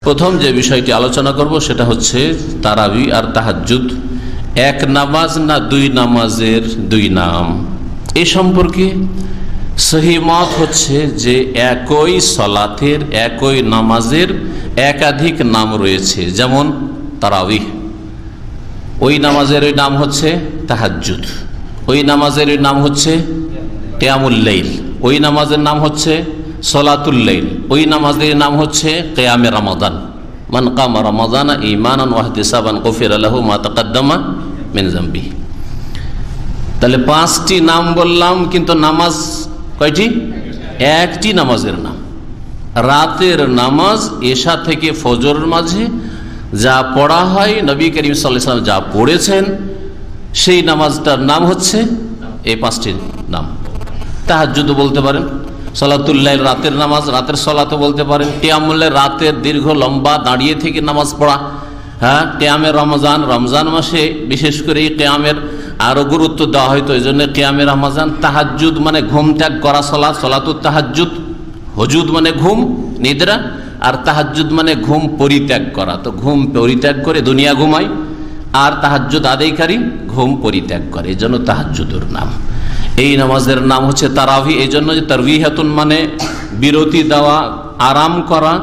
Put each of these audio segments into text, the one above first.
প্রথম যে বিষয়টি আলোচনা করব সেটা হচ্ছে তারাবি আর তাহাজ্জুদ এক নামাজ না দুই নামাজের দুই নাম। এই সম্পর্কে সহি মত হচ্ছে যে একই সালাতের একই নামাজের একাধিক নাম রয়েছে। যেমন তারাবি, ওই নামাজের ওই নাম হচ্ছে তাহাজ্জুদ, ওই নামাজের ওই নাম হচ্ছে কিয়ামুল লাইল, ওই নামাজের নাম হচ্ছে সলাতুল লাইল, ওই নামাজের নাম হচ্ছে কিয়ামে রমাদান। মান কামা রমাদানা ঈমানান ওয়া ইহতিসাবান গুফিরা লাহু মা তাকাদ্দামা মিন যামবিহি। তাহলে পাঁচটি নাম বললাম, কিন্তু নামাজ কয়টি? একটি নামাজের নাম। রাতের নামাজ এশা থেকে ফজরের মাঝে যা পড়া হয়, নবী করিম সাল্লাল্লাহু আলাইহি ওয়াসাল্লাম যা পড়েছেন, সেই নামাজটার নাম হচ্ছে এই পাঁচটি নাম। তাহাজ্জুদ বলতে পারেন, সলাতুল লাইল রাতের নামাজ, রাতের সলাতও বলতে পারেন, কিয়ামুল লাইল রাতের দীর্ঘ লম্বা দাঁড়িয়ে থেকে নামাজ পড়া, হ্যাঁ, কিয়ামে রমজান, রমজান মাসে বিশেষ করে এই কিয়ামের আরো গুরুত্ব দেওয়া হয়, তো এই জন্য কিয়ামে রমজান। তাহাজ্জুদ মানে ঘুম ত্যাগ করা সলাত, সলাতুত তাহাজ্জুদ। হুজুদ মানে ঘুম, নিদ্রা, আর তাহাজ্জুদ মানে ঘুম পরিত্যাগ করা। তো ঘুম পরিত্যাগ করে দুনিয়া ঘুমায়, আর তাহাজ্জুদ আদায়কারী ঘুম পরিত্যাগ করে, এই জন্য তাহাজ্জুদের নাম। এই নামাজের নাম হচ্ছে তারাবি, এই জন্য যে তারবিহাতুন মানে বিরতি দেওয়া, আরাম করা।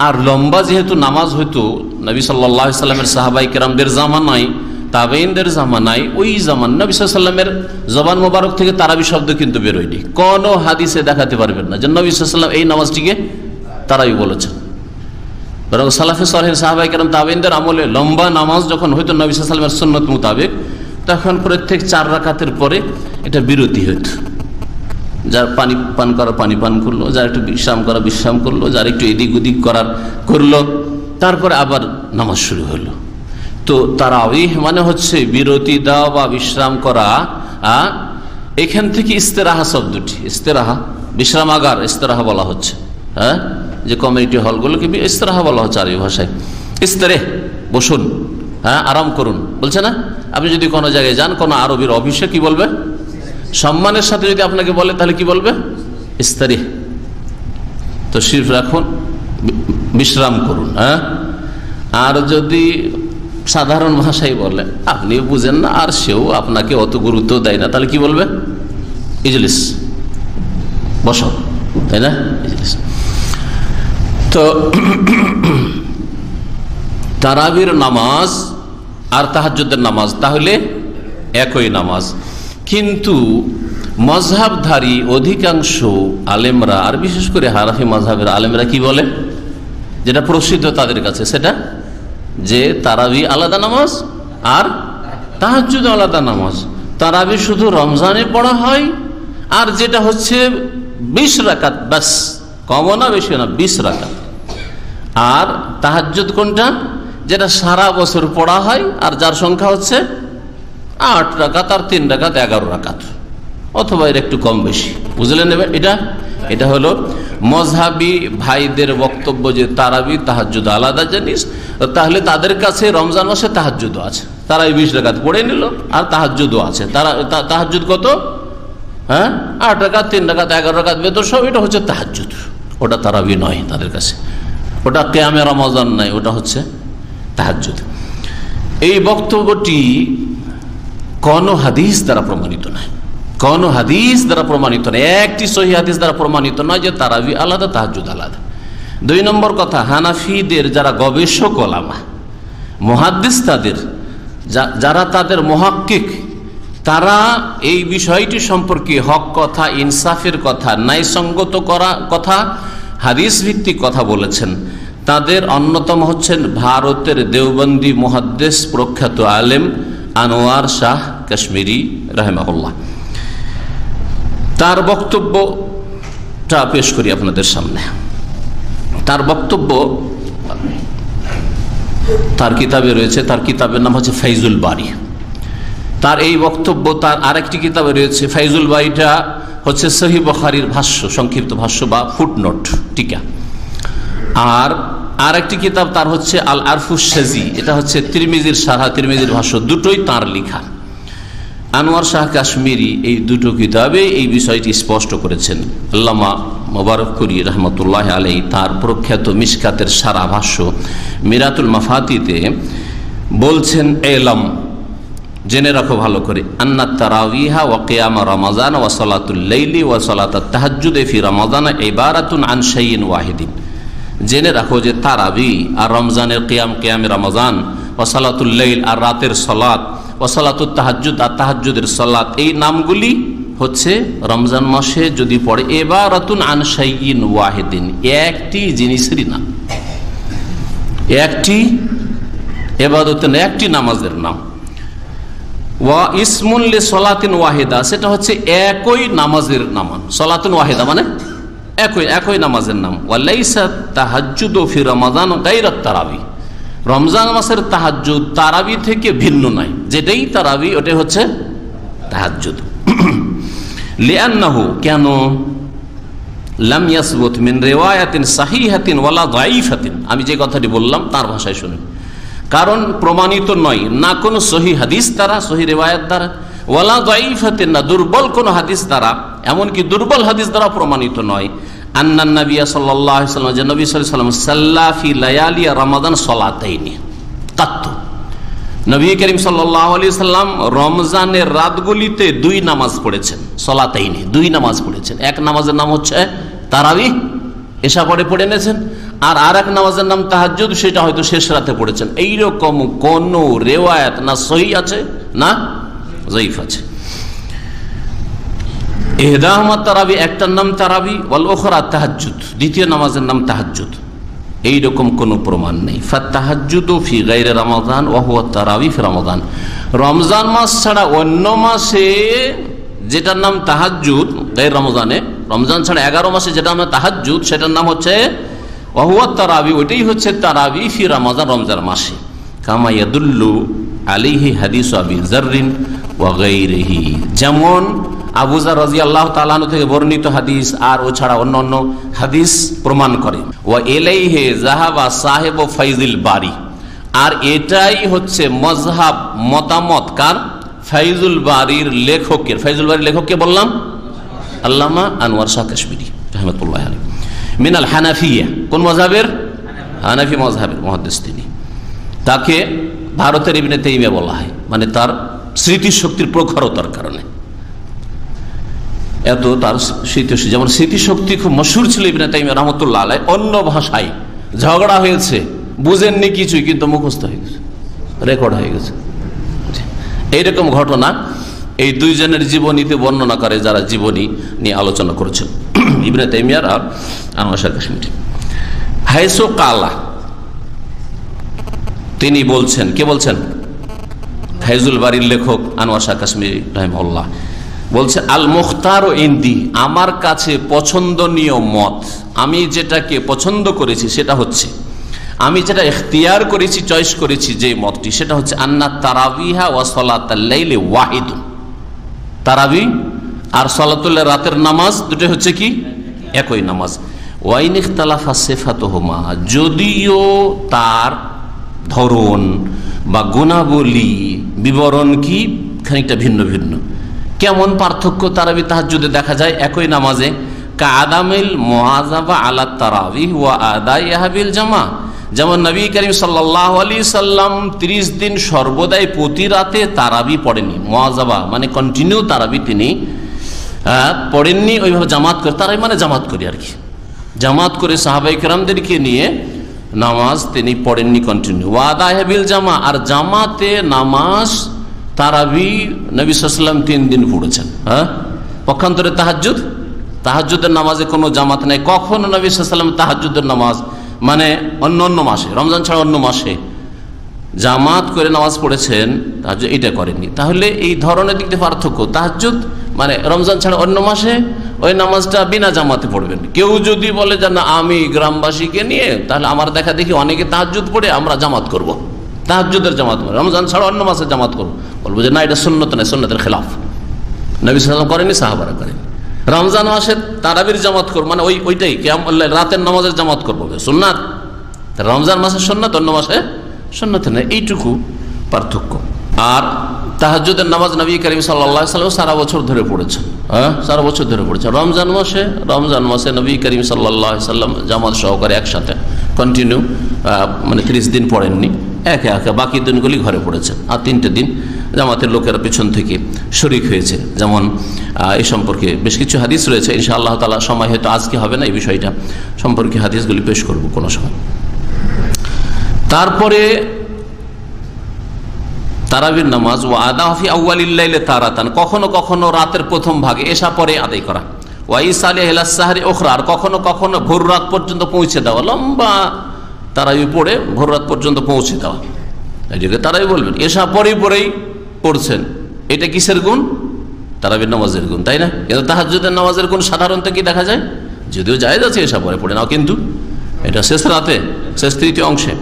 আর লম্বা যেহেতু নামাজ হইতো নবী সাল্লাল্লাহু আলাইহি সাল্লামের সাহাবায়ে কেরামদের জামানায়, তাবেঈনদের জামানায়, ওই জামান নবী সাল্লাল্লাহু আলাইহি সাল্লামের জবান মোবারক থেকে তারাবি শব্দ কিন্তু বেরোয়নি। কোন হাদিসে দেখাতে পারবেন না যে নবী সাল্লাল্লাহু আলাইহি সাল্লাম এই নামাজটিকে তারাবি বলেছেন। বরং সালাফে সালেহিন সাহাবায়ে কেরাম তাবেঈনদের আমলে লম্বা নামাজ যখন হইতো নবী সাল্লাল্লাহু আলাইহি সাল্লামের সুন্নত মোতাবেক, তখন প্রত্যেক 4 রাকাতের পরে এটা বিরতি হইত। যার পানি পান করা পানি পান করলো, যার একটু বিশ্রাম করা বিশ্রাম করলো, যার একটু এদিক ওদিক করার করলো, তারপরে আবার নামাজ শুরু হলো। তো তারাবিহ মানে হচ্ছে বিরতি দেওয়া বা বিশ্রাম করা। এখান থেকে ইস্তেরাহা শব্দটি, ইস্তেরাহা বিশ্রামাগার, ইস্তেরাহা বলা হচ্ছে। হ্যাঁ, যে কমিউনিটি হলগুলোকে ইস্তেরাহা বলা হচ্ছে আরবি ভাষায়। ইস্তেরে বসুন, হ্যাঁ, আরাম করুন বলছে না। আপনি যদি কোনো জায়গায় যান, কোনো আরবির অফিসে কি বলবে? সম্মানের সাথে যদি আপনাকে বলে তাহলে কি বলবে? ইস্তারি, তো শিরফ রাখুন, বিশ্রাম করুন। হ্যাঁ, আর যদি সাধারণ ভাষায় বলে, আপনি বুঝেন না আর সেও আপনাকে অত গুরুত্ব দেয় না, তাহলে কি বলবে? ইজলিস, বসো, তাই না? ইজলিস। তো তারাবির নামাজ আর তাহাজ্জুদের নামাজ তাহলে একই নামাজ, কিন্তু মযহাবধারী অধিকাংশ আলেমরা, আর বিশেষ করে হানাফি মাযহাবের আলেমরা কি বলে, যেটা প্রসিদ্ধ তাদের কাছে, সেটা যে তারাবি আলাদা নামাজ আর তাহাজ্জুদ আলাদা নামাজ। তারাবি শুধু রমজানে পড়া হয়, আর যেটা হচ্ছে 20 রাকাত, বাস, কমও না বেশি না, 20 রাকাত। আর তাহাজ্জুদ কোনটা? যেটা সারা বছর পড়া হয়, আর যার সংখ্যা হচ্ছে 8 রাকাত আর 3 রাকাত 11 রাকাত, অথবা এর একটু কম বেশি। বুঝলেন? এটা হলো মযহাবী ভাইদের বক্তব্য যে তারাবি তাহাজ্জুদ আলাদা জিনিস। তাহলে তাদের কাছে রমজান মাসে তাহাজ্জুদও আছে, তারা 20 রাকাত পড়ে নিল, আর তাহাজ্জুদও আছে। তাহাজ্জুদ কত? হ্যাঁ, 8 রাকাত, 3 রাকাত, 11 রাকাত বেতর সব, এটা হচ্ছে তাহাজ্জুদ। ওটা তারাবি নয় তাদের কাছে, ওটা কিয়ামে রমাদান নয়, ওটা হচ্ছে তাহাজ্জুদ। এই বক্তব্যটি কোন হাদিস দ্বারা প্রমাণিত নয়, কোন হাদিস দ্বারা প্রমাণিত নয়, একটি সহিহ হাদিস দ্বারা প্রমাণিত নয় যে তারাবি আলাদা তাহাজ্জুদ আলাদা। 2 নম্বর কথা, হানাফিদের যারা গবেষক ওলামা, মুহাদ্দিস, তাদের যারা তাদের মুহাক্কিক, তারা এই বিষয়টি সম্পর্কে হক কথা, ইনসাফের কথা, ন্যায়সঙ্গত করা কথা, হাদিস ভিত্তিক কথা বলেছেন। তাদের অন্যতম হচ্ছেন ভারতের দেওবন্দি মুহাদ্দিস প্রখ্যাত আলেম আনোয়ার শাহ কাশ্মীরি রাহিমাহুল্লাহ। তার বক্তব্যটা পেশ করি আপনাদের সামনে। তার বক্তব্য তার কিতাবে রয়েছে, তার কিতাবের নাম হচ্ছে ফাইজুল বারী। তার এই বক্তব্য তার আরেকটি কিতাবে রয়েছে। ফাইজুল বারীটা হচ্ছে সহিহ বুখারীর ভাষ্য, সংক্ষিপ্ত ভাষ্য বা ফুটনোট, টিকা। আর আরেকটি কিতাব তার হচ্ছে আল আরফুস শাজি, এটা হচ্ছে তিরমিজির সারহা, তিরমিজির ভাষ্য, দুটোই তার লেখা। আনোয়ার শাহ কাশ্মীরি এই দুটো কিতাবে এই বিষয়টি স্পষ্ট করেছেন। আল্লামা মোবারকপুরী রহমতুল্লাহ আলাই তার প্রখ্যাত মিশকাতের সারা ভাষ্য মিরাতুল মাফাতিতে বলছেন, এলাম জেনে রাখো ভালো করে, আন্না তারাবিহা ওয়া কিয়াম রমাজান ওয়া সালাতুল লাইলি ওয়া সালাতুত তাহাজ্জুদ ফি রমাজান ইবারাতুন আন শাইইন ওয়াহিদিন। জেনে রাখো যে তারাবি আর রমজানের কিয়ামে রমজান ওয়া সালাতুল লাইল আর রাতের সালাত ওয়া সালাতুত তাহাজ্জুদ আর তাহাজ্জুদের সালাত, এই নামগুলি হচ্ছে রমজান মাসে যদি পড়ে ইবারাতুন আন শাইইন ওয়াহিদিন, একটি জিনিসেরই নাম, একটি ইবাদতের, একটি নামাজের নাম। ওয়া ইসমুন লি সলাতিন ওয়াহিদা, সেটা হচ্ছে একই নামাজের নাম। সলাতুন ওয়াহিদা মানে একই নামাজের নাম। ওয়া লাইসা তাহাজ্জুদু ফি রমাজান গায়রা তারাবি, রমজান মাসের তাহাজ্জুদ তারাবি থেকে ভিন্ন নয়, যেটাই তারাবি ওটাই হচ্ছে তাহাজ্জুদ। লিআন্নাহু, কেন, লাম ইয়াসবুত মিন রিওয়ায়াতিন সাহিহাতিন ওয়ালা দাঈফাতিন, আমি যে কথাটি বললাম তার ভাষায় শুনুন, কারণ প্রমাণিত নয় না কোন সহি হাদিস দ্বারা, সহি রিওয়ায়াত দ্বারা, ওয়ালা দাঈফাতিন, না দুর্বল কোন হাদিস দ্বারা, এমনকি দুর্বল হাদিস দ্বারা প্রমাণিত নয়, আন্নান নবী সাল্লাল্লাহু আলাইহি ওয়াসাল্লাম, যে নবী সাল্লাল্লাহু আলাইহি ওয়াসাল্লাম সাল্লা ফি লায়ালি রমাদান সালাতাইনি কাত্তু, নবী করিম সাল্লাল্লাহু আলাইহি ওয়াসাল্লাম রমজানের রাতগুলিতে দুই নামাজ পড়েছেন, সালাতাইনি দুই নামাজ পড়েছেন। এক নামাজের নাম হচ্ছে তারাবি, এশা পরে পড়ে নিয়েছেন, আর আরেক নামাজের নাম তাহাজ্জুদ, সেটা হয়তো শেষ রাতে পড়েছেন। এইরকম কোন রিওয়ায়াত না সহি আছে না যায়ীফ আছে। ইহদাহুমা তারাবি, একটার নাম তারাবি, ওয়াল উখরা তাহাজ্জুদ, দ্বিতীয় নামাজের নাম তাহাজ্জুদ, এইরকম কোনো প্রমাণ নেই। ফাতাহাজ্জুদু ফি গায়রি রমাদান ওয়া হুয়া তারাবি ফি রমাদান, রমজান মাস ছাড়া অন্য মাসে যেটার নাম তাহাজ্জুদ, গায়র রমজানে, রমজান ছাড়া 11 মাসে যেটা নাম তাহাজ্জুদ, সেটার নাম হচ্ছে ওয়া হুয়া তারাবি, ওইটাই হচ্ছে তারাবি ফি রমাদান, রমজান মাসে। কামা ইয়াদুল্লু আলাইহি হাদিস আবি যাররিন ওয়া গায়রিহি, যেমন আবু যার রাদিয়াল্লাহু তাআলা আনহু থেকে বর্ণিত হাদিস আর ও ছাড়া অন্যান্য হাদিস প্রমাণ করে। ওয়া ইলাইহি যাহাবা সাহেবু ফাইজুল বারি, আর এটাই হচ্ছে মযহাব, মতামত কার, ফাইজুল বারির লেখকের। ফাইজুল বারির লেখককে বললাম আল্লামা আনোয়ার শাহ কাশ্মীরি রাহমাতুল্লাহ আলাইহি, মিনাল হানাফিয়া, কোন মযহাবের, হানাফি মযহাবের মুহাদ্দিস তিনি। তাকে ভারতের ইবনে তাইমিয়া বলা হয়, মানে তার স্মৃতিশক্তির প্রখরতার কারণে, এত তার স্মৃতিশক্তি, যেমন স্মৃতিশক্তি খুব মশহুর ছিল ইবনে তাইমিয়া রাহমাতুল্লাহ আলাইহি, অন্য ভাষায় ঝগড়া হয়েছে, বুঝেননি কিছুই, কিন্তু মুখস্থ হয়ে গেছে, রেকর্ড হয়ে গেছে। এইরকম ঘটনা এই দুইজনের জীবনীতে বর্ণনা করে, যারা জীবনী নিয়ে আলোচনা করেছেন, ইবনে তাইমিয়ার আর আনোয়ার শাহ কাশ্মীরি। হাইসু কালা, তিনি বলছেন, কে বলছেন, ফাইজুল বারির লেখক আনোয়ার শাহ কাশ্মীরি রাহিমাহুল্লাহ বলছে, আল মুখতার ইন্দি, আমার কাছে পছন্দনীয় মত, আমি যেটাকে পছন্দ করেছি সেটা হচ্ছে, আমি যেটা ইখতিয়ার করেছি, চয়েস করেছি যে মতটি, সেটা হচ্ছে আন্না তারাবিহা ওয়া সালাতুল লাইলি ওয়াহিদুন, তারাবি আর সালাতুল রাতের নামাজ দুটো হচ্ছে কি একই নামাজ। ওয়াইন ইখতালাফা সিফাতুহুমা, যদিও তার ধরন বা গুণাবলী বিবরণ কি খানিকটা ভিন্ন ভিন্ন। কেমন পার্থক্য তারাবি তাহাজ্জুদে দেখা যায় একই নামাজে, কাদামিল মুআযাবা আলা তারাবিহ ওয়া আদাইহা বিল জামা, যেমন নবী করিম সাল্লাল্লাহু আলাইহি সাল্লাম 30 দিন সর্বদাই প্রতি রাতে তারাবি পড়েননি, মুআযাবা মানে কন্টিনিউ তারাবি তিনি পড়েননি, ওইভাবে জামাত করে, তারাবি মানে জামাত করি আর কি, জামাত করে সাহাবায়ে কেরামদেরকে নিয়ে নামাজ তিনি পড়েননি কন্টিনিউ। ওয়া আদাইহা বিল জামা, আর জামাতে নামাজ তারাবি নবী সাল্লাল্লাহু আলাইহি ওয়াসাল্লাম 3 দিন পড়েছেন। পক্ষান্তরে তাহাজ্জুদের নামাজে কোনো জামাত নেই। কখনো নবী সাল্লাল্লাহু আলাইহি ওয়াসাল্লাম তাহাজ্জুদের নামাজ মানে অন্য মাসে, রমজান ছাড়া অন্য মাসে জামাত করে নামাজ পড়েছেন, তাহাজ্জুদ এটা করেননি। তাহলে এই ধরনের দিক দিয়ে পার্থক্য, তাহাজ্জুদ মানে রমজান ছাড়া অন্য মাসে ওই নামাজটা বিনা জামাতে পড়বেন। কেউ যদি বলে যে না আমি গ্রামবাসীকে নিয়ে, তাহলে আমার দেখা দেখি অনেকে তাহাজ্জুদ পড়ে আমরা জামাত করব, তাহাজ্জুদের জামাত, রমজান ছাড়া অন্য মাসে জামাত করবো, বলবো যে না এটা সুন্নত নয়, সুন্নতের খেলাফ, নবী সাল্লাল্লাহু আলাইহি ওয়াসাল্লাম করেনি, সাহাবারা করেনি। রমজান মাসে তারাবির জামাত করবো মানে ওইটাই রাতের নামাজের জামাত করবো, সুন্নাত। রমজান মাসে সুন্নাত, অন্য মাসে সুন্নাত নেই, এইটুকু পার্থক্য। আর তাহাজ্জুদের নামাজ নবী করিম সাল্লাল্লাহু আলাইহি ওয়াসাল্লাম সারা বছর ধরে পড়েছেন। সারা বছর ধরে পড়েছেন। রমজান মাসে নবী করিম সাল্লাল্লাহু আলাইহি ওয়াসাল্লাম জামাত সহকারে একসাথে কন্টিনিউ, মানে 30 দিন পড়েননি, একে একে বাকি দিনগুলি ঘরে পড়েছেন, আর 3টে দিন জামাতের লোকেরা পেছন থেকে শরিক হয়েছে। যেমন এই সম্পর্কে বেশ কিছু হাদিস রয়েছে, ইনশাআল্লাহ তাআলা সময় হয়তো আজকে হবে না এই বিষয়টা সম্পর্কে হাদিসগুলি পেশ করব কোনো সময়। তারপরে তারাবির নামাজ ও আদা ফি আউয়ালিল লাইলি তারাতান, কখনো কখনো রাতের প্রথম ভাগে এশা পরে আদায় করা, ওয়া ইসালি ইলা সাহরি উখরা, আর কখনো কখনো ভোর রাত পর্যন্ত পৌঁছে দেওয়া, লম্বা তারাবি পড়ে ভোর রাত পর্যন্ত পৌঁছে দেওয়া, এটাকে তারাবি বলবেন। এশা পরেই পড়ছেন, এটা কিসের গুণ? তারাবির নামাজের গুণ, তাই না? কিন্তু তাহাজ্জুদের নামাজের গুণ সাধারণত কি দেখা যায়, যদিও জায়েজ আছে এশা পরে পড়ে নাও, কিন্তু এটা শেষ রাতে, শেষ তৃতীয় অংশে।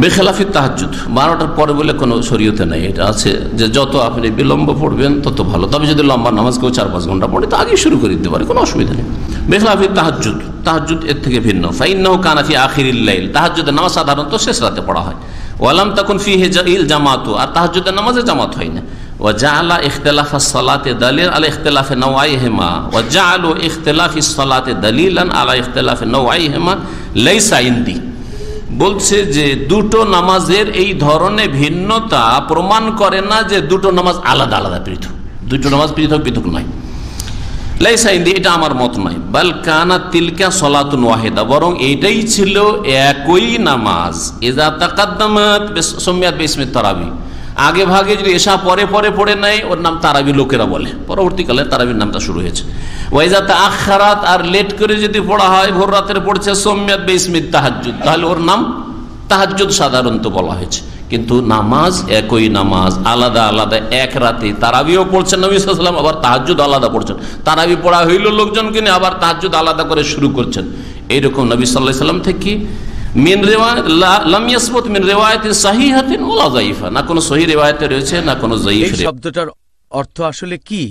বেখেলাফি তাহাজ্জুদ 12টার পরে বলে কোনো শরীয়তে নাই, এটা আছে যে যত আপনি বিলম্ব পড়বেন তত ভালো, তবে যদি লম্বা নামাজ কেউ 4-5 ঘন্টা পড়ে তো আগে শুরু করে দিতে পারে, কোনো অসুবিধা নেই। বেখেলাফি তাহাজ্জুদ এর থেকে ভিন্ন। ফাইন্নাহু কানা ফি আখিরিল লাইল, তাহাজ্জুদের নামাজ সাধারণত শেষ রাতে পড়া হয়। ওয়ালাম তাকুন ফিহি জামাতু, আর তাহাজ্জুদের নামাজে জামাত হয় না। ওয়া জাআলা ইখতিলাফাস সালাতি দালিল আলা ইখতিলাফি নওয়াইহিমা, ওয়া জাআলু ইখতিলাফিস সালাতি দালিলান আলা ইখতিলাফি নওয়াইহিমা লাইসা ইনদি, বলছে যে দুটো নামাজের এই ধরনের ভিন্নতা প্রমাণ করে না যে দুটো নামাজ আলাদা আলাদা পৃথক, দুটো নামাজ পৃথক পৃথক নয়। লাইসা ইনদি, এটা আমার মত নয়। বাল কানাত তিলকা সালাতুন ওয়াহিদা, বরং এটাই ছিল একই নামাজ। ইজা তাকাদ্দামাত সুমিয়াত বিসমিত তারাবি, আগে ভাগে যদি এশা পরে পরে পড়ে নেয় ওর নাম তারাবি লোকেরা বলে, পরবর্তীকালে তারাবির নামটা শুরু হয়েছে। ওয়াইজা তাআখারাত, আর লেট করে যদি পড়া হয়, ভোর রাতের পড়ছে সুমিয়াত বিসমিত তাহাজ্জুদ, তাহলে ওর নাম তাহাজ্জুদ সাধারণত বলা হয়েছে। কিন্তু নামাজ একই নামাজ, আলাদা আলাদা এক রাতে তারাবিও পড়ছেন নবী সাল্লাল্লাহু আলাইহি ওয়াসাল্লাম, আবার তাহাজ্জুদ আলাদা পড়ছেন। তারাবি পড়া হইল লোকজনকে নিয়ে, আবার তাহাজ্জুদ আলাদা করে শুরু করছেন। এইরকম নবী সাল্লাল্লাহু আলাইহি ওয়াসাল্লাম থেকে মিন রিওয়ায়াত লাম ইয়াসবুত মিন রিওয়ায়াতিন সাহিহাতিন ওয়ালা যায়িফা, না কোনো সহিহ রিওয়ায়াতে রয়েছে না কোনো যায়িফ। এই শব্দটার অর্থ আসলে কি?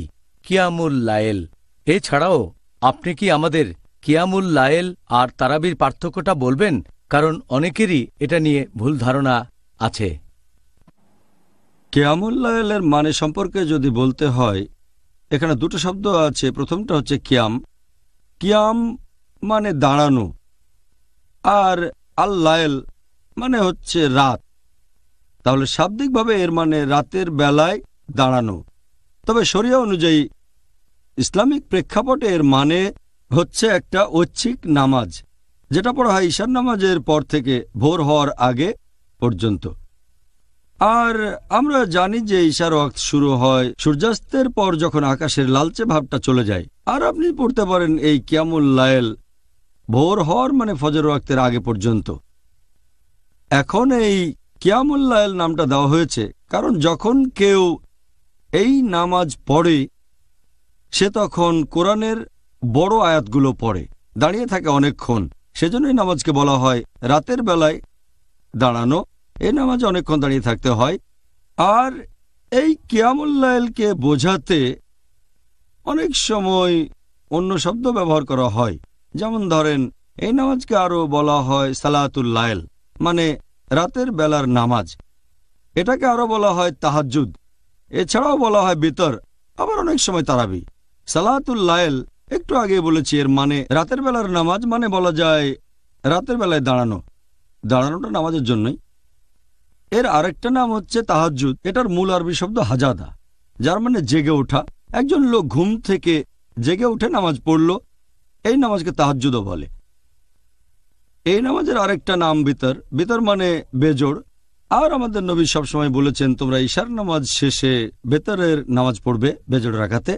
কিয়ামুল লাইল। এছাড়াও আপনি কি আমাদের কিয়ামুল লাইল আর তারাবির পার্থক্যটা বলবেন? কারণ অনেকেরই এটা নিয়ে ভুল ধারণা আছে। কিয়ামুল লাইলের মানে সম্পর্কে যদি বলতে হয়, এখানে দুটো শব্দ আছে। প্রথমটা হচ্ছে কিয়াম মানে দাঁড়ানো, আর আল লাইল মানে হচ্ছে রাত। তাহলে শাব্দিকভাবে এর মানে রাতের বেলায় দাঁড়ানো, তবে শরিয়া অনুযায়ী ইসলামিক প্রেক্ষাপটে এর মানে হচ্ছে একটা ঐচ্ছিক নামাজ, যেটা পড়া হয় ঈশার নামাজের পর থেকে ভোর হওয়ার আগে পর্যন্ত। আর আমরা জানি যে ঈশার ওয়াক্ত শুরু হয় সূর্যাস্তের পর, যখন আকাশের লালচে ভাবটা চলে যায়। আর আপনি পড়তে পারেন এই কিয়ামুল লাইল ভোর হওয়ার মানে ফজর ওয়াক্তের আগে পর্যন্ত। এখন এই কিয়ামুল লাইল নামটা দেওয়া হয়েছে কারণ যখন কেউ এই নামাজ পড়ে সে তখন কোরআনের বড় আয়াতগুলো পড়ে, দাঁড়িয়ে থাকে অনেকক্ষণ, সেজন্যই নামাজকে বলা হয় রাতের বেলায় দাঁড়ানো। এই নামাজে অনেকক্ষণ দাঁড়িয়ে থাকতে হয়। আর এই কিয়ামুল লাইলকে বোঝাতে অনেক সময় অন্য শব্দ ব্যবহার করা হয়, যেমন ধরেন এই নামাজকে আরও বলা হয় সালাতুল লাইল, মানে রাতের বেলার নামাজ। এটাকে আরও বলা হয় তাহাজ্জুদ, এছাড়াও বলা হয় বিতর, আবার অনেক সময় তারাবি। সালাতুল লাইল একটু আগে বলেছি এর মানে রাতের বেলার নামাজ, মানে বলা যায় রাতের বেলায় দাঁড়ানোটা নামাজের জন্যই। এর আরেকটা নাম হচ্ছে তাহাজ্জুদ। এটার মূল আরবি শব্দ হাজাদা, যার মানে জেগে ওঠা। একজন লোক ঘুম থেকে জেগে উঠে নামাজ পড়ল, এই নামাজকে তাহাজ্জুদও বলে। এই নামাজের আরেকটা নাম বিতর মানে বেজোড়। আর আমাদের নবী সবসময় বলেছেন তোমরা ঈশার নামাজ শেষে বেতরের নামাজ পড়বে বেজোড় রাকাতে।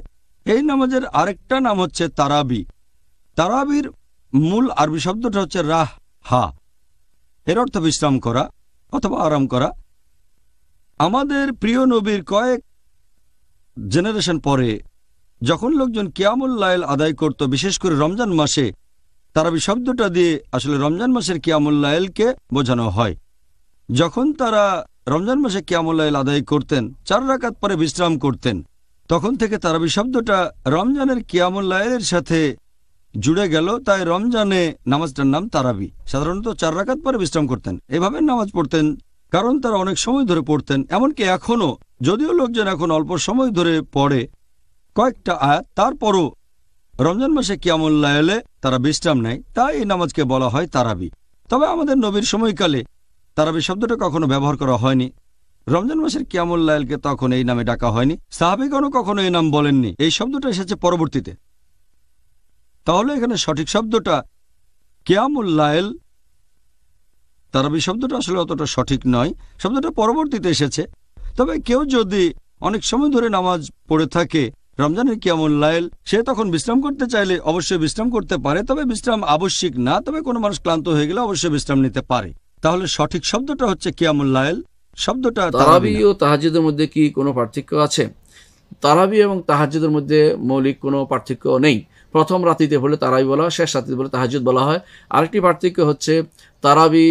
এই নামাজের আরেকটা নাম হচ্ছে তারাবি। তারাবির মূল আরবি শব্দটা হচ্ছে রাহ হা, এর অর্থ বিশ্রাম করা অথবা আরাম করা। আমাদের প্রিয় নবীর কয়েক জেনারেশন পরে যখন লোকজন কিয়ামুল লাইল আদায় করত, বিশেষ করে রমজান মাসে, তারাবি শব্দটা দিয়ে আসলে রমজান মাসের কিয়ামুল লাইলকে বোঝানো হয়। যখন তারা রমজান মাসে কিয়ামুল লাইল আদায় করতেন, 4 রাকাত পরে বিশ্রাম করতেন, তখন থেকে তারাবি শব্দটা রমজানের কিয়ামুল লাইলের সাথে জুড়ে গেল, তাই রমজানে নামাজটার নাম তারাবি। সাধারণত 4 রাকাত পরে বিশ্রাম করতেন, এভাবে নামাজ পড়তেন কারণ তারা অনেক সময় ধরে পড়তেন, এমনকি এখনও যদিও লোকজন এখন অল্প সময় ধরে পড়ে কয়েকটা আয়াত, তারপরও রমজান মাসে কিয়ামুল লাইলে তারা বিশ্রাম নেয়, তাই এই নামাজকে বলা হয় তারাবি। তবে আমাদের নবীর সময়কালে তারাবি শব্দটা কখনো ব্যবহার করা হয়নি। রমজান মাসের কিয়ামুল লাইলকে তখন এই নামে ডাকা হয়নি, সাহাবীগণও কখনো এই নাম বলেননি, এই শব্দটা এসেছে পরবর্তীতে। তাহলে এখানে সঠিক শব্দটা কিয়ামুল লাইল, তারাবি শব্দটা আসলে অতটা সঠিক নয়, শব্দটা পরবর্তীতে এসেছে। তবে কেউ যদি অনেক সময় ধরে নামাজ পড়ে থাকে রমজানের কিয়ামুল লাইল, সে তখন বিশ্রাম করতে চাইলে অবশ্যই বিশ্রাম করতে পারে, তবে বিশ্রাম আবশ্যিক না। তবে কোনো মানুষ ক্লান্ত হয়ে গেলে অবশ্যই বিশ্রাম নিতে পারে। তাহলে সঠিক শব্দটা হচ্ছে কিয়ামুল লাইল, শব্দটা তারাবি ও তাহাজ্জুদের মধ্যে কি কোনো পার্থক্য আছে? তারাবি এবং তাহাজ্জুদের মধ্যে মৌলিক কোনো পার্থক্য নেই। প্রথম রাত্রিতে বলে তারাবি বলা হয়, শেষ রাত্রিতে বলে তাহাজ্জুদ বলা হয়। আরেকটি পার্থক্য হচ্ছে তারাবি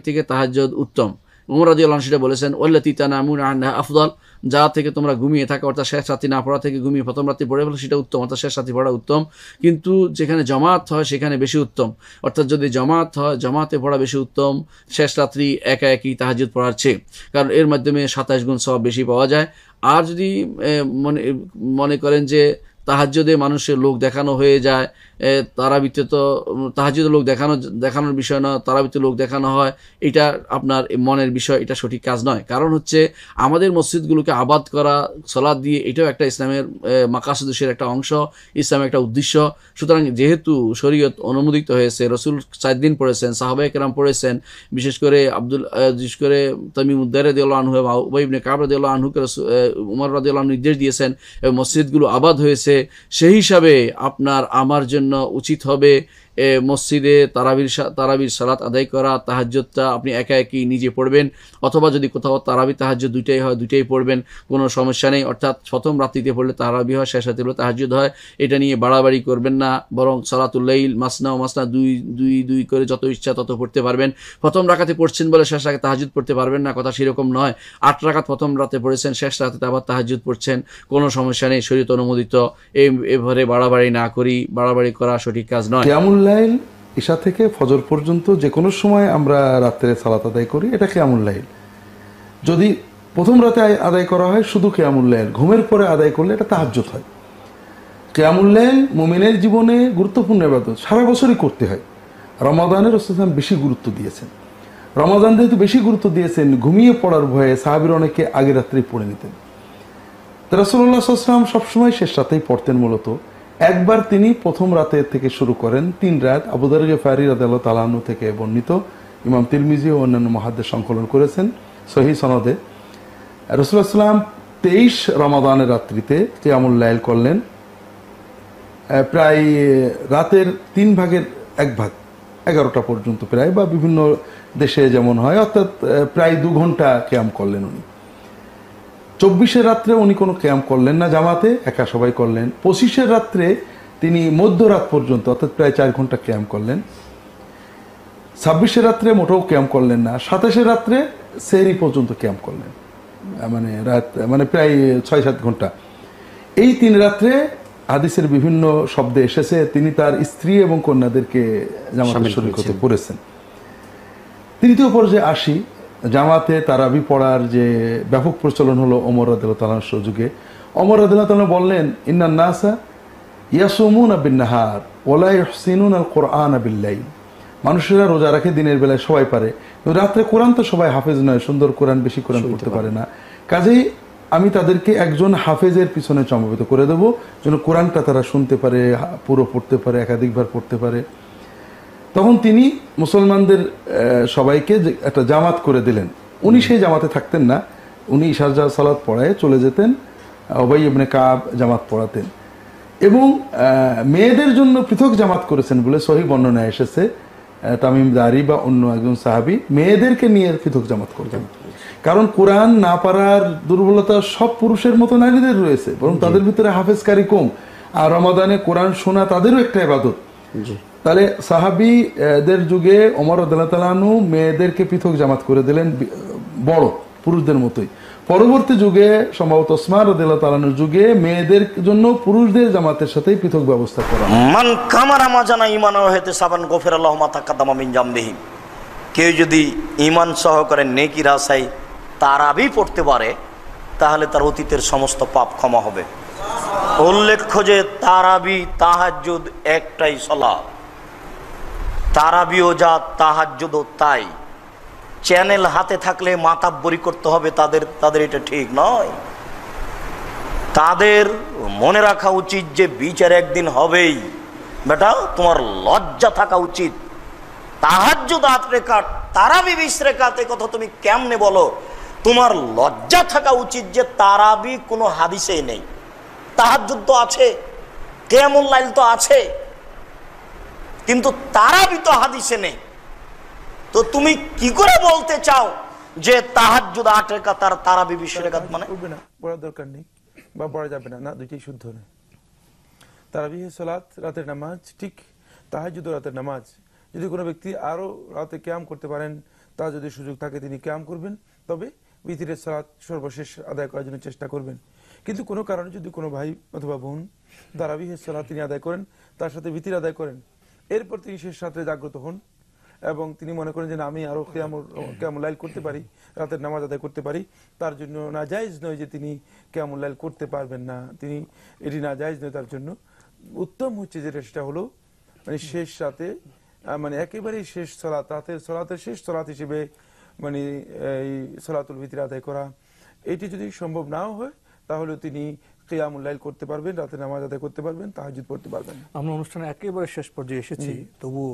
থেকে তাহাজ্জুদ উত্তম। উমর রাদিয়াল্লাহু আনহু সেটা বলেছেন, ওয়াল্লাতী তানামুনা আনহা আফদাল, যা থেকে তোমরা ঘুমিয়ে থাকো, অর্থাৎ শেষ রাত্রি না পড়া থেকে ঘুমিয়ে প্রথম রাত্রি পড়ে ফেলো, সেটা উত্তম, অর্থাৎ শেষ রাত্রি পড়া উত্তম। কিন্তু যেখানে জমাত হয় সেখানে বেশি উত্তম, অর্থাৎ যদি জমাত হয় জমাতে পড়া বেশি উত্তম শেষ রাত্রি একা একই তাহাজ্জুদ পড়ার চেয়ে, কারণ এর মাধ্যমে 27 গুণ সওয়াব বেশি পাওয়া যায়। আর যদি মনে করেন যে তাহাজ্জুদে মানুষের লোক দেখানো হয়ে যায়, তারাবিতে তো তাহাজ্জুদে লোক দেখানোর বিষয় নয়, তারাবিতে লোক দেখানো হয়, এটা আপনার মনের বিষয়, এটা সঠিক কাজ নয়। কারণ হচ্ছে আমাদের মসজিদগুলোকে আবাদ করা, সালাত দিয়ে, এটাও একটা ইসলামের মাকাসুদের একটা অংশ, ইসলামের একটা উদ্দেশ্য। সুতরাং যেহেতু শরীয়ত অনুমোদিত হয়েছে, রসুল 4 দিন পড়েছেন, সাহাবায়ে কেরাম পড়েছেন, বিশেষ করে তামিম উদ্দার রাদিয়াল্লাহু আনহু এবং উবাই ইবনে কাব রাদিয়াল্লাহু আনহুকে উমর রাদিয়াল্লাহু আনহু নির্দেশ দিয়েছেন এবং মসজিদগুলো আবাদ হয়েছে। সেই হিসাবে আপনার আমার জন্য উচিত হবে মসজিদে তারাবির সালাত আদায় করা, তাহাজ্জুদটা আপনি একা একই নিজে পড়বেন, অথবা যদি কোথাও তারাবি তাহাজ্জুদ দুইটাই হয় দুইটাই পড়বেন, কোনো সমস্যা নেই। অর্থাৎ প্রথম রাত্রিতে পড়লে তারাবি হয়, শেষ রাত্রিতে পড়লে তাহাজ্জুদ হয়, এটা নিয়ে বাড়াবাড়ি করবেন না। বরং সালাতুল লাইল মাসনা দুই করে যত ইচ্ছা তত পড়তে পারবেন। প্রথম রাকাতে পড়ছেন বলে শেষ রাতে তাহাজ্জুদ পড়তে পারবেন না, কথা সেরকম নয়। 8 রাকাত প্রথম রাতে পড়েছেন, শেষ রাতে আবার তাহাজ্জুদ পড়ছেন, কোনো সমস্যা নেই, শরীয়ত অনুমোদিত। এভাবে বাড়াবাড়ি না করি, বাড়াবাড়ি করা সঠিক কাজ নয়। কিয়ামুল লাইল ঈশা থেকে ফজর পর্যন্ত যে কোনো সময় আমরা রাত্রে সালাত আদায় করি, এটা কিয়ামুল লাইল। যদি প্রথম রাতে আদায় করা হয় শুধু কিয়ামুল লাইল, ঘুমের পরে আদায় করলে এটা তাহাজ্জুদ হয়। কিয়ামুল লাইল মুমিনের জীবনে গুরুত্বপূর্ণ ইবাদত, সারা বছরই করতে হয়। রমাদানের রাসূল বেশি গুরুত্ব দিয়েছেন, রমাদান যেহেতু বেশি গুরুত্ব দিয়েছেন, ঘুমিয়ে পড়ার ভয়ে সাহাবীরা অনেকে আগে রাত্রে পড়ে নিতেন। রাসূলুল্লাহ সাল্লাল্লাহু আলাইহি ওয়াসাল্লাম সবসময় শেষ রাতেই পড়তেন। মূলত একবার তিনি প্রথম রাতে থেকে শুরু করেন, 3 রাত। আবু যর গিফারি রাদিয়াল্লাহু তাআলা আনহু থেকে বর্ণিত, ইমাম তিরমিজি ও অন্যান্য মুহাদ্দিস সংকলন করেছেন সহিহ সনদে। রাসূলুল্লাহ সাল্লাল্লাহু আলাইহি ওয়াসাল্লাম 23 রমাদানের রাত্রিতে কিয়ামুল লাইল করলেন, প্রায় রাতের 3 ভাগের 1 ভাগ, 11টা পর্যন্ত প্রায়, বা বিভিন্ন দেশে যেমন হয়, অর্থাৎ প্রায় 2 ঘন্টা কিয়াম করলেন উনি। 24 রাত্রে উনি কোনো কিয়াম করলেন না জামাতে, একা সবাই করলেন। 25 রাত্রে তিনি মধ্যরাত পর্যন্ত, অর্থাৎ প্রায় 4 ঘন্টা কিয়াম করলেন। 26 রাত্রে মোটেও কিয়াম করলেন না। 27 রাত্রে সেহরি পর্যন্ত কিয়াম করলেন, মানে প্রায় 6-7 ঘন্টা। এই 3 রাত্রে হাদিসের বিভিন্ন শব্দে এসেছে তিনি তার স্ত্রী এবং কন্যাদেরকে জামাতে শরীক হতে করেছেন। তৃতীয় পর্যায়ে আসি, জামাতে তারাবি পড়ার যে ব্যাপক প্রচলন হলো ওমর রাদিয়াল্লাহু তাআলার যুগে। ওমর রাদিয়াল্লাহু তাআলা বললেন, ইন্নান নাসা ইয়াসুমুনা বিন-নাহার ওয়া লা ইহসিনুনাল কুরআনা বিল-লাইল। মানুষেরা রোজা রাখে দিনের বেলায় সবাই পারে, কিন্তু রাত্রে কোরআন তো সবাই হাফেজ নয়, সুন্দর কোরআন বেশি কোরআন পড়তে পারে না। কাজেই আমি তাদেরকে একজন হাফেজের পিছনে সমবেত করে দেবো, যেন কোরআনটা তারা শুনতে পারে, পুরো পড়তে পারে, একাধিকবার পড়তে পারে। তখন তিনি মুসলমানদের সবাইকে একটা জামাত করে দিলেন। উনি সেই জামাতে থাকতেন না, উনি ইশার সালাত পড়ায় চলে যেতেন, উবাই ইবনে কাব জামাত পড়াতেন। এবং মেয়েদের জন্য পৃথক জামাত করেছেন বলে সহিহ বর্ণনায় এসেছে, তামিম দারি বা অন্য একজন সাহাবী মেয়েদেরকে নিয়ে পৃথক জামাত করতেন। কারণ কোরআন না পারার দুর্বলতা সব পুরুষের মতো নারীদের রয়েছে, বরং তাদের ভিতরে হাফেজকারী কম। আর রমাদানে কোরআন শোনা তাদেরও একটা ইবাদত। তাহলে সাহাবীদের যুগে ওমর রাদিয়াল্লাহু তাআলা আনহু মেয়েদেরকে পৃথক জামাত করে দিলেন, বড় পুরুষদের মতোই। পরবর্তী যুগে সম্ভবত ওসমান রাদিয়াল্লাহু তাআলা আনহুর যুগে মেয়েদের জন্য পুরুষদের জামাতের সাথেই পৃথক ব্যবস্থা করা। মান কামারা মাজানা ঈমানাহু ইহতিসাবান গফিরাল্লাহু মা তাকাদ্দামা মিন জামবিহি। কেউ যদি ঈমান সহকারে নেকির আশায় তারাবি পড়তে পারে তাহলে তার অতীতের সমস্ত পাপ ক্ষমা হবে। উল্লেখ্য যে তারাবি তাহাজ্জুদ একটাই সালাত, তারাবিও যা তাহাজ্জুদও তাই। চ্যানেল হাতে থাকলে মাতাব্বরি করতে হবে তাদের এটা ঠিক নয়। তাদের মনে রাখা উচিত যে বিচার একদিন হবেই। বেটা, তোমার লজ্জা থাকা উচিত। তাহাজ্জুদ 8 রাকাত, তারাবি 20 রাকাত, এ কথা তুমি কেমনে বলো? তোমার লজ্জা থাকা উচিত যে তারাবি কোনো হাদিসেই নেই। তাহাজ্জুদ তো আছে, কিয়ামুল লাইল তো আছে, কিন্তু তারাবি তো হাদিসে নেই। তো তুমি কি করে বলতে চাও যে তাহাজ্জুদ 8 রাকাত আর তারাবি 20 রাকাত? মানে না, পড়ার দরকার নেই বা পড়া যাবে না, না, দুইটাই শুদ্ধ নয়। তারাবিহ সালাত রাতের নামাজ ঠিক, তাহাজ্জুদ রাতের নামাজ। যদি কোনো ব্যক্তি আরো রাতে কিয়াম করতে পারেন, তার যদি সুযোগ থাকে তিনি কিয়াম করবেন, তবে বিতিরের সালাত সর্বশেষ আদায় করার জন্য চেষ্টা করবেন। কিন্তু কোনো কারণে যদি কোনো ভাই অথবা বোন তারাবিহের সালাত তিনি আদায় করেন, তার সাথে বিতির আদায় করেন, এরপর তিনি শেষ রাতে জাগ্রত হন এবং তিনি মনে করেন যে না, আমি আরো কিয়ামুল লাইল করতে পারি, রাতের নামাজ আদায় করতে পারি, তার জন্য নাজায়েজ নয় যে তিনি কিয়ামুল লাইল করতে পারবেন না, তিনি এটি নাজায়েজ নয় তার জন্য। উত্তম হচ্ছে যেটা, সেটা হলো মানে শেষ রাতে, মানে একেবারেই শেষ সালাত, রাতের সালাতের শেষ সালাত হিসেবে মানে এই সালাতুল বিতির আদায় করা। এটি যদি সম্ভব নাও হয় তাহলে তিনি কিয়ামুল লাইল করতে পারবেন, রাতের নামাজ আদায় করতে পারবেন, তাহাজ্জুদ পড়তে পারবেন। আমরা অনুষ্ঠানে একেবারে শেষ পর্যায়ে এসেছি, তবুও